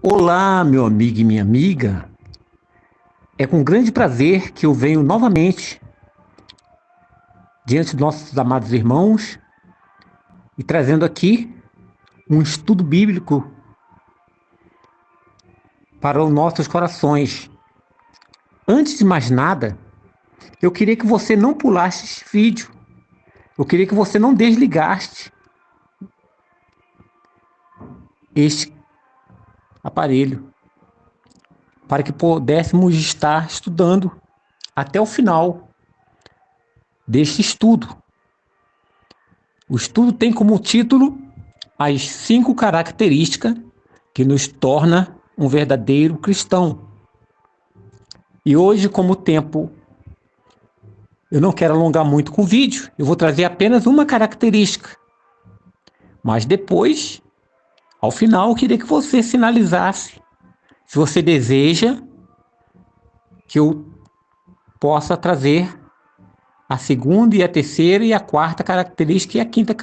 Olá, meu amigo e minha amiga. É com grande prazer que eu venho novamente diante dos nossos amados irmãos e trazendo aqui um estudo bíblico para os nossos corações. Antes de mais nada, eu queria que você não pulasse esse vídeo. Eu queria que você não desligasse este aparelho para que pudéssemos estar estudando até o final deste estudo. O estudo tem como título as 5 características que nos torna um verdadeiro cristão. E hoje, como o tempo, eu não quero alongar muito com o vídeo, eu vou trazer apenas uma característica. Mas depois, ao final, eu queria que você sinalizasse se você deseja que eu possa trazer a segunda e a terceira e a quarta característica e a quinta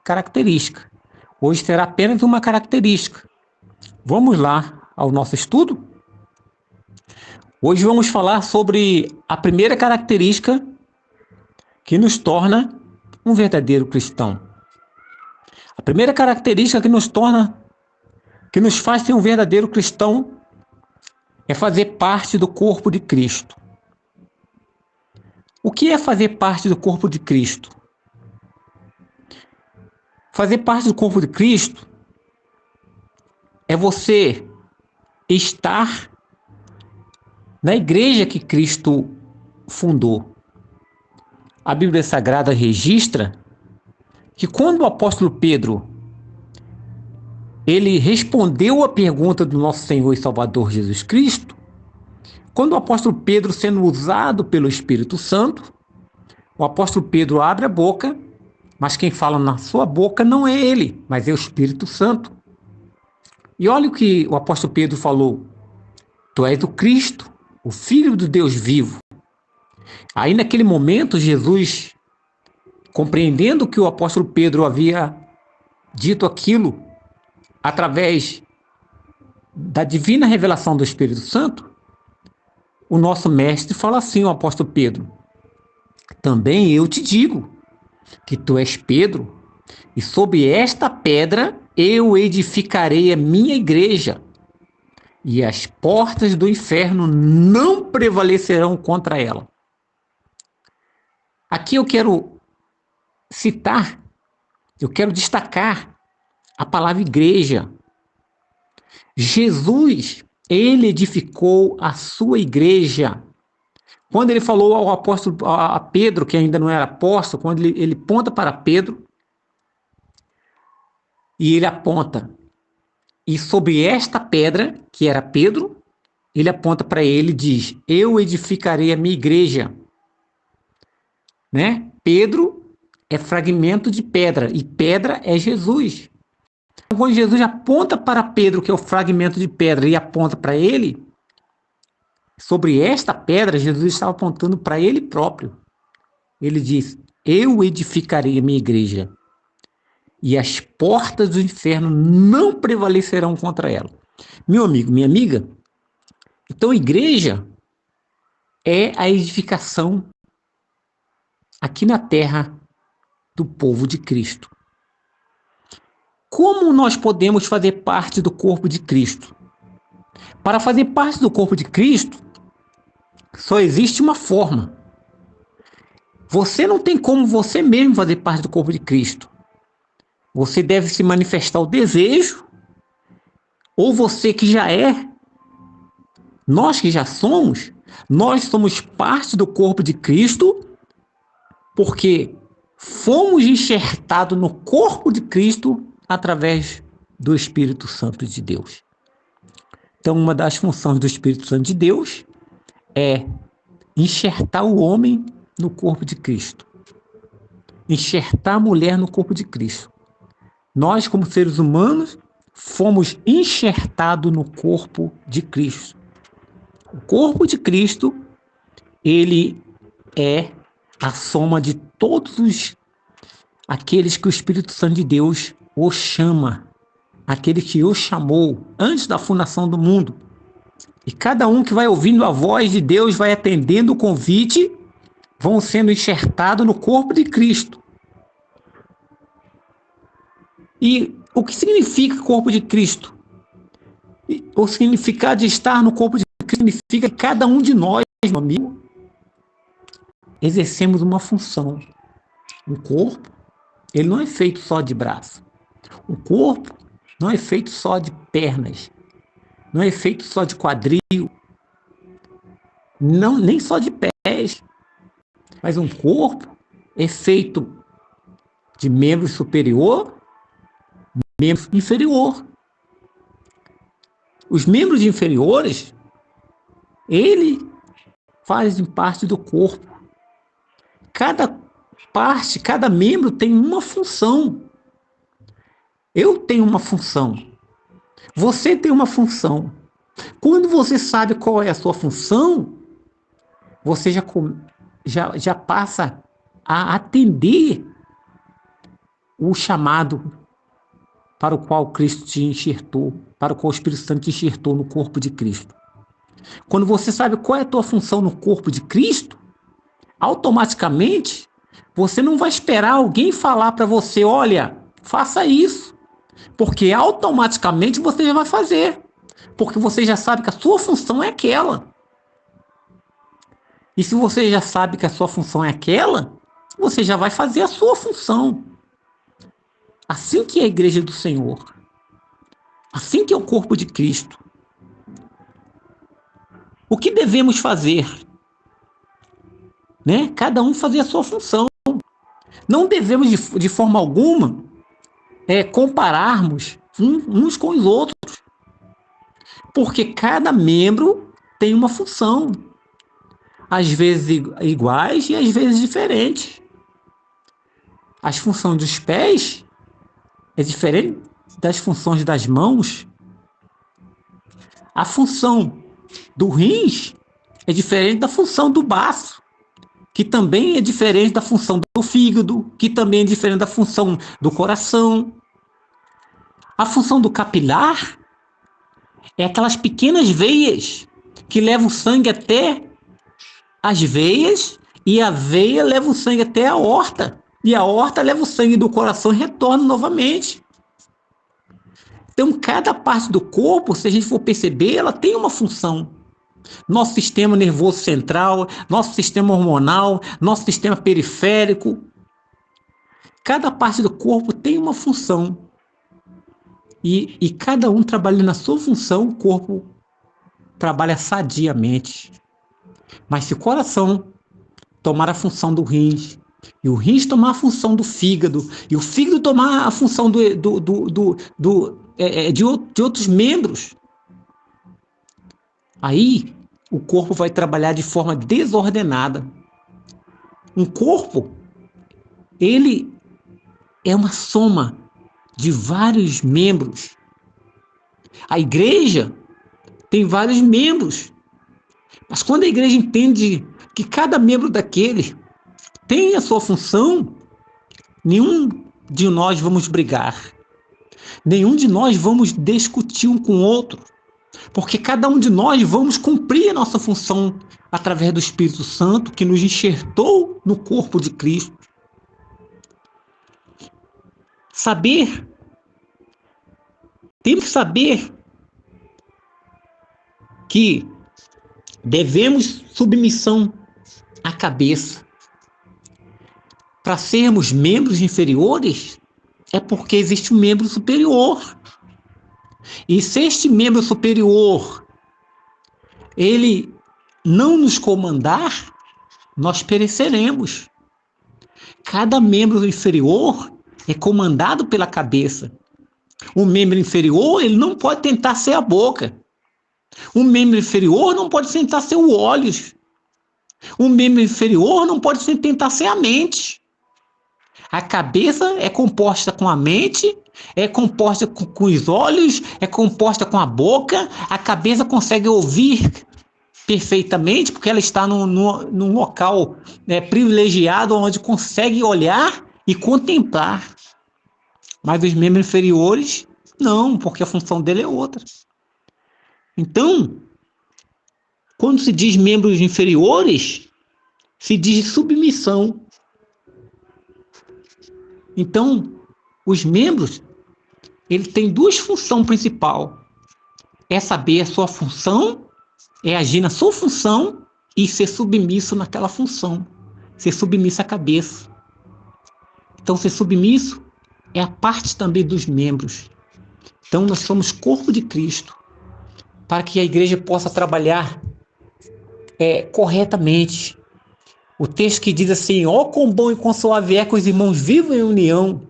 característica. Hoje será apenas uma característica. Vamos lá ao nosso estudo? Hoje vamos falar sobre a primeira característica que nos torna um verdadeiro cristão. A primeira característica que nos faz ser um verdadeiro cristão é fazer parte do corpo de Cristo. O que é fazer parte do corpo de Cristo? Fazer parte do corpo de Cristo é você estar na igreja que Cristo fundou. A Bíblia Sagrada registra que quando o apóstolo Pedro ele respondeu a pergunta do nosso Senhor e Salvador Jesus Cristo, quando o apóstolo Pedro, sendo usado pelo Espírito Santo, o apóstolo Pedro abre a boca, mas quem fala na sua boca não é ele, mas é o Espírito Santo. E olha o que o apóstolo Pedro falou: Tu és o Cristo, o Filho do Deus vivo. Aí naquele momento, Jesus, compreendendo que o apóstolo Pedro havia dito aquilo através da divina revelação do Espírito Santo, o nosso mestre fala assim, o apóstolo Pedro: Também eu te digo que tu és Pedro, e sobre esta pedra eu edificarei a minha igreja, e as portas do inferno não prevalecerão contra ela. Aqui eu quero citar, eu quero destacar a palavra igreja. Jesus, ele edificou a sua igreja. Quando ele falou ao apóstolo, a Pedro, que ainda não era apóstolo, quando ele aponta para Pedro, e ele aponta, e sobre esta pedra, que era Pedro, ele aponta para ele e diz: Eu edificarei a minha igreja. Né? Pedro é fragmento de pedra, e pedra é Jesus. Quando Jesus aponta para Pedro, que é o fragmento de pedra, e aponta para ele, sobre esta pedra, Jesus estava apontando para ele próprio. Ele diz: Eu edificarei a minha igreja, e as portas do inferno não prevalecerão contra ela. Meu amigo, minha amiga, então igreja é a edificação aqui na terra do povo de Cristo. Como nós podemos fazer parte do corpo de Cristo? Para fazer parte do corpo de Cristo, só existe uma forma. Você não tem como você mesmo fazer parte do corpo de Cristo. Você deve se manifestar o desejo, ou você que já é, nós que já somos, nós somos parte do corpo de Cristo, porque fomos enxertados no corpo de Cristo através do Espírito Santo de Deus. Então, uma das funções do Espírito Santo de Deus é enxertar o homem no corpo de Cristo, enxertar a mulher no corpo de Cristo. Nós, como seres humanos, fomos enxertados no corpo de Cristo. O corpo de Cristo, ele é a soma de todos aqueles que o Espírito Santo de Deus o chama. aquele que o chamou antes da fundação do mundo. E cada um que vai ouvindo a voz de Deus, vai atendendo o convite, vão sendo enxertados no corpo de Cristo. E o que significa corpo de Cristo? O significado de estar no corpo de Cristo significa que cada um de nós, meu amigo, exercemos uma função. O corpo, ele não é feito só de braço. O corpo não é feito só de pernas. Não é feito só de quadril. Não, nem só de pés. Mas um corpo é feito de membro superior, membro inferior. Os membros inferiores, ele fazem parte do corpo. Cada parte, cada membro tem uma função. Eu tenho uma função. Você tem uma função. Quando você sabe qual é a sua função, você já passa a atender o chamado para o qual Cristo te enxertou, para o qual o Espírito Santo te enxertou no corpo de Cristo. Quando você sabe qual é a tua função no corpo de Cristo, automaticamente você não vai esperar alguém falar para você, olha, faça isso, porque automaticamente você já vai fazer, porque você já sabe que a sua função é aquela. E se você já sabe que a sua função é aquela, você já vai fazer a sua função. Assim que é a igreja do Senhor. Assim que é o corpo de Cristo. O que devemos fazer? Né? Cada um fazer a sua função. Não devemos, de forma alguma, compararmos uns com os outros. Porque cada membro tem uma função. Às vezes iguais e às vezes diferentes. As funções dos pés é diferente das funções das mãos. A função do rins é diferente da função do baço, que também é diferente da função do fígado, que também é diferente da função do coração. A função do capilar é aquelas pequenas veias que levam o sangue até as veias, e a veia leva o sangue até a aorta, e a aorta leva o sangue do coração e retorna novamente. Então, cada parte do corpo, se a gente for perceber, ela tem uma função. Nosso sistema nervoso central, nosso sistema hormonal, nosso sistema periférico. Cada parte do corpo tem uma função. E cada um trabalhando na sua função, o corpo trabalha sadiamente. Mas se o coração tomar a função do rins, e o rins tomar a função do fígado, e o fígado tomar a função de outros membros, aí o corpo vai trabalhar de forma desordenada. Um corpo, ele é uma soma de vários membros. A igreja tem vários membros. Mas quando a igreja entende que cada membro daquele tem a sua função, nenhum de nós vamos brigar. Nenhum de nós vamos discutir um com o outro. Porque cada um de nós vamos cumprir a nossa função através do Espírito Santo que nos enxertou no corpo de Cristo. Temos que saber que devemos submissão à cabeça. Para sermos membros inferiores, é porque existe um membro superior. E se este membro superior, ele não nos comandar, nós pereceremos. Cada membro inferior é comandado pela cabeça. Um membro inferior, ele não pode tentar ser a boca. Um membro inferior não pode tentar ser os olhos. Um membro inferior não pode tentar ser a mente. A cabeça é composta com a mente, é composta com os olhos, é composta com a boca. A cabeça consegue ouvir perfeitamente, porque ela está num local privilegiado, onde consegue olhar e contemplar. Mas os membros inferiores, Não, porque a função dele é outra. Então, quando se diz membros inferiores, se diz submissão. Então, os membros, ele tem duas funções principais. É saber a sua função, é agir na sua função e ser submisso naquela função. Ser submisso à cabeça. Então, ser submisso é a parte também dos membros. Então, nós somos corpo de Cristo, para que a igreja possa trabalhar corretamente. O texto que diz assim, ó quão bom e quão suave é que os irmãos vivam em união,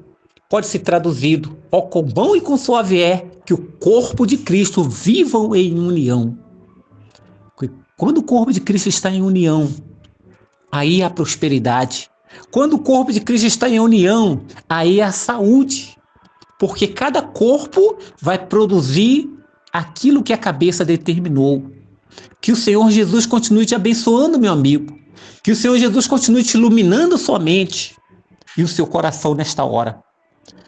pode ser traduzido, ó quão bom e quão suave é que o corpo de Cristo vivam em união. Quando o corpo de Cristo está em união, aí há prosperidade. Quando o corpo de Cristo está em união, aí há saúde. Porque cada corpo vai produzir aquilo que a cabeça determinou. Que o Senhor Jesus continue te abençoando, meu amigo. Que o Senhor Jesus continue te iluminando sua mente e o seu coração nesta hora.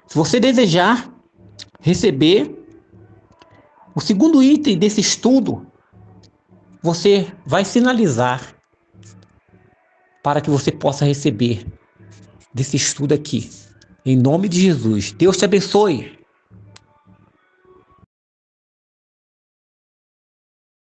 Se você desejar receber o segundo item desse estudo, você vai sinalizar para que você possa receber desse estudo aqui. Em nome de Jesus. Deus te abençoe.